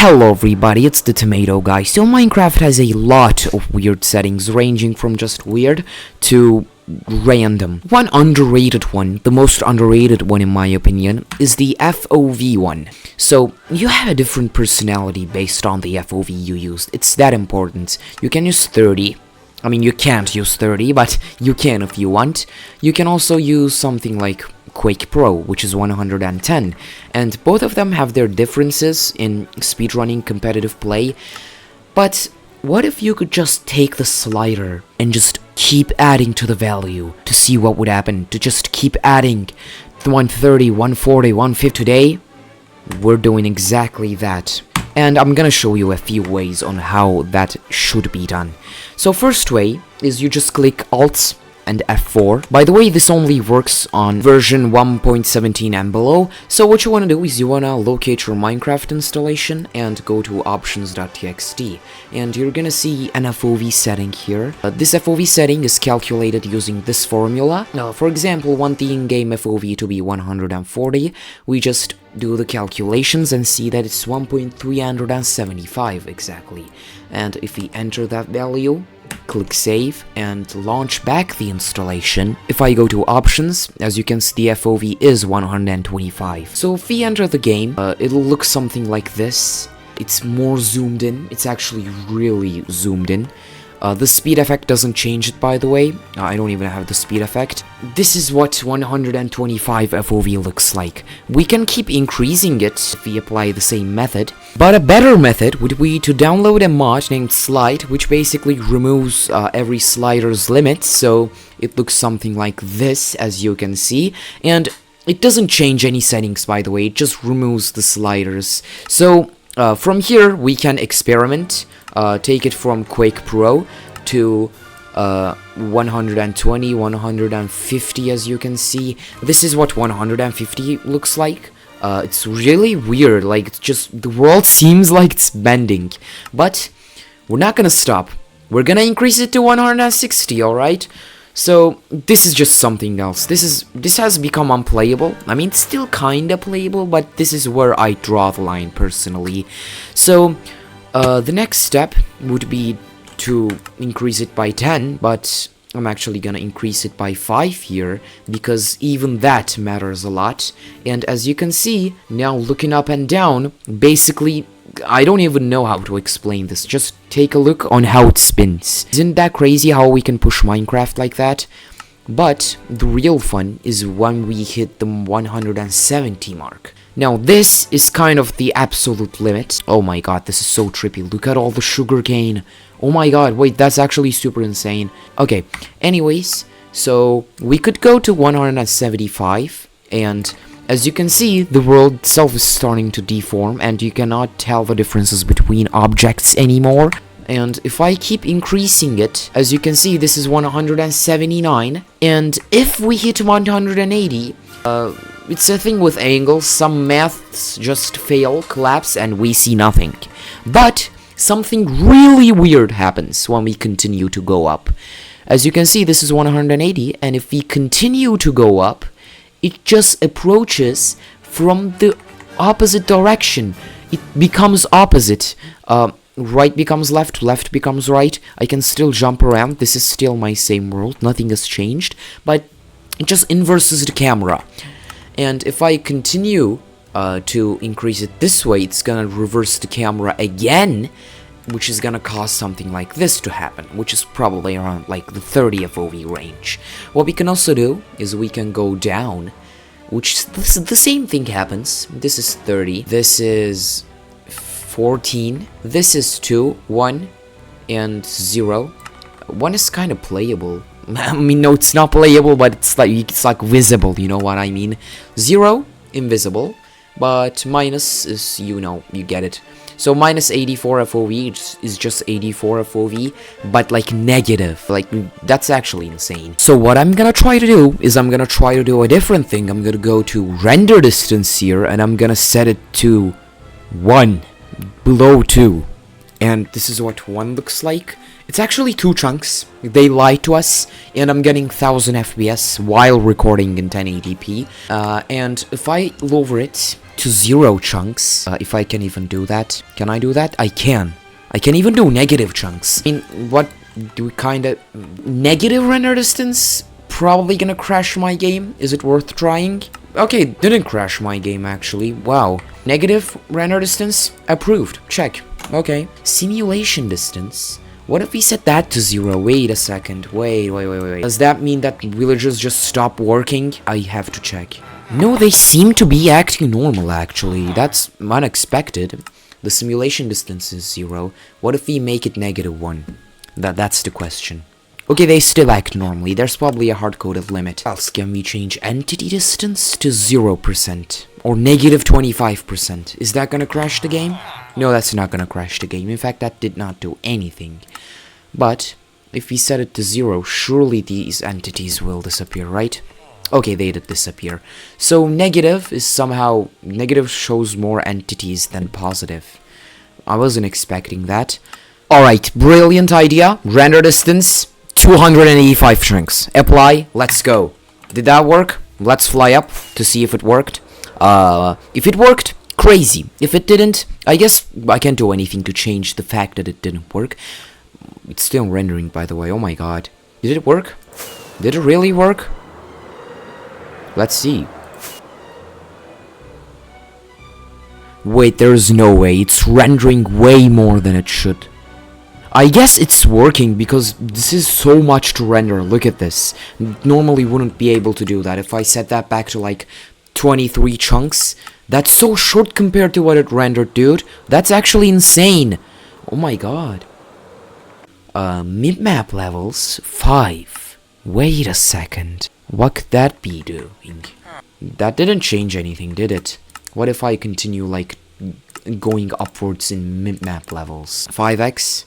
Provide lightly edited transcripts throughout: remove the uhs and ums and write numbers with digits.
Hello everybody, it's the Tomato Guy. So Minecraft has a lot of weird settings, ranging from just weird to random. One underrated one, the most underrated one in my opinion, is the FOV one. So you have a different personality based on the FOV you used. It's that important. You can use 30. I mean, you can't use 30, but you can if you want. You can also use something like Quake Pro, which is 110, and both of them have their differences in speedrunning competitive play. But what if you could just take the slider and just keep adding to the value to see what would happen, to just keep adding 130, 140, 150 today? We're doing exactly that. And I'm gonna show you a few ways on how that should be done. So first way is you just click Alt and F4. By the way, this only works on version 1.17 and below. So what you want to do is you want to locate your Minecraft installation and go to options.txt, and you're gonna see an FOV setting here. This FOV setting is calculated using this formula. For example, want the in-game FOV to be 140. We just do the calculations and see that it's 1.375 exactly. And if we enter that value, click save and launch back the installation. If I go to options, as you can see, the FOV is 125. So if we enter the game, it'll look something like this. It's more zoomed in. It's actually really zoomed in. The speed effect doesn't change it, by the way. I don't even have the speed effect. This is what 125 FOV looks like. We can keep increasing it if we apply the same method. But a better method would be to download a mod named Slide, which basically removes every slider's limit. So it looks something like this, as you can see. And it doesn't change any settings, by the way. It just removes the sliders. So from here, we can experiment. Take it from Quake Pro to 120, 150, as you can see. This is what 150 looks like. It's really weird, like, it's just, the world seems like it's bending. But we're not gonna stop. We're gonna increase it to 160, alright? So this is just something else. This has become unplayable. I mean, it's still kinda playable, but this is where I draw the line personally. So the next step would be to increase it by 10, but I'm actually gonna increase it by 5 here, because even that matters a lot. And as you can see, now looking up and down, basically, I don't even know how to explain this. Just take a look on how it spins. Isn't that crazy how we can push Minecraft like that? But the real fun is when we hit the 170 mark. Now this is kind of the absolute limit. Oh my god, this is so trippy. Look at all the sugarcane. Oh my god, wait, that's actually super insane. Okay, anyways, so we could go to 175, and as you can see, the world itself is starting to deform, and you cannot tell the differences between objects anymore. And if I keep increasing it, as you can see, this is 179, and if we hit 180, it's a thing with angles. Some maths just fail, collapse, and we see nothing. But something really weird happens when we continue to go up. As you can see, this is 180, and if we continue to go up, it just approaches from the opposite direction. It becomes opposite. Right becomes left, left becomes right. I can still jump around. This is still my same world. Nothing has changed, but it just inverses the camera. And if I continue to increase it this way, it's gonna reverse the camera again, which is gonna cause something like this to happen, which is probably around like the 30 FOV range. What we can also do is we can go down, which the same thing happens. This is 30, this is 14, this is 2, 1, and 0. 1 is kind of playable. I mean, no, it's not playable, but it's like visible, you know what I mean? 0, invisible, but minus is, you know, you get it. So minus 84 FOV is just 84 FOV, but like negative, like that's actually insane. So what I'm gonna try to do is I'm gonna try to do a different thing. I'm gonna go to render distance here, and I'm gonna set it to 1, below 2. And this is what 1 looks like. It's actually 2 chunks. They lied to us, and I'm getting 1000 FPS while recording in 1080p. And if I lower it to 0 chunks, if I can even do that. Can I do that? I can. I can even do negative chunks. I mean, what do we kinda... Negative render distance? Probably gonna crash my game. Is it worth trying? Okay, didn't crash my game actually. Wow. Negative render distance? Approved. Check. Okay. Simulation distance? What if we set that to 0? Wait a second. Wait. Does that mean that villagers just stop working? I have to check. No, they seem to be acting normal actually. That's unexpected. The simulation distance is 0. What if we make it -1? That's the question. Okay, they still act normally. There's probably a hard-coded limit. Else can we change entity distance to 0%? Or -25%? Is that gonna crash the game? No, that's not gonna crash the game. In fact, that did not do anything. But, if we set it to 0, surely these entities will disappear, right? Okay, they did disappear. So, negative is somehow... Negative shows more entities than positive. I wasn't expecting that. Alright, brilliant idea. Render distance... 285 shrinks. Apply. Let's go. Did that work? Let's fly up to see if it worked. If it worked, crazy. If it didn't, I guess I can't do anything to change the fact that it didn't work. It's still rendering, by the way. Oh my god. Did it work? Did it really work? Let's see. Wait, there's no way. It's rendering way more than it should. I guess it's working because this is so much to render. Look at this. Normally wouldn't be able to do that. If I set that back to like 23 chunks, that's so short compared to what it rendered, dude. That's actually insane. Oh my god. Mid-map levels 5. Wait a second. What could that be doing? That didn't change anything, did it? What if I continue like going upwards in mid-map levels? 5x?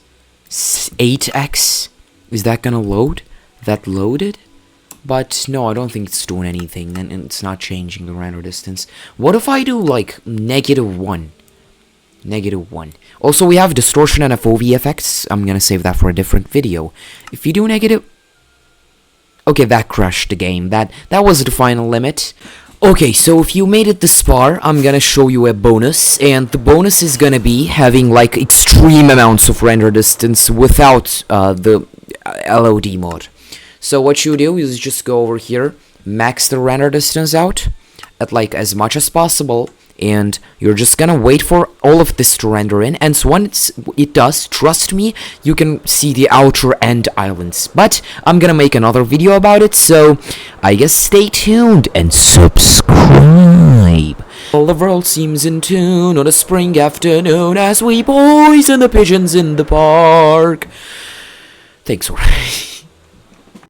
8x? Is that gonna load? That loaded? But no, I don't think it's doing anything, and it's not changing the render distance. What if I do like -1? -1. Also, we have distortion and FOV effects. I'm gonna save that for a different video. If you do negative... Okay, that crashed the game. That was the final limit. Okay, so if you made it this far, I'm gonna show you a bonus, and the bonus is gonna be having like extreme amounts of render distance without the LOD mode. So what you do is just go over here, max the render distance out at like as much as possible, and you're just gonna wait for all of this to render in, and so once it does, trust me, you can see the outer end islands. But I'm gonna make another video about it, so I guess stay tuned and subscribe. All the world seems in tune on a spring afternoon as we boys and the pigeons in the park. Thanks for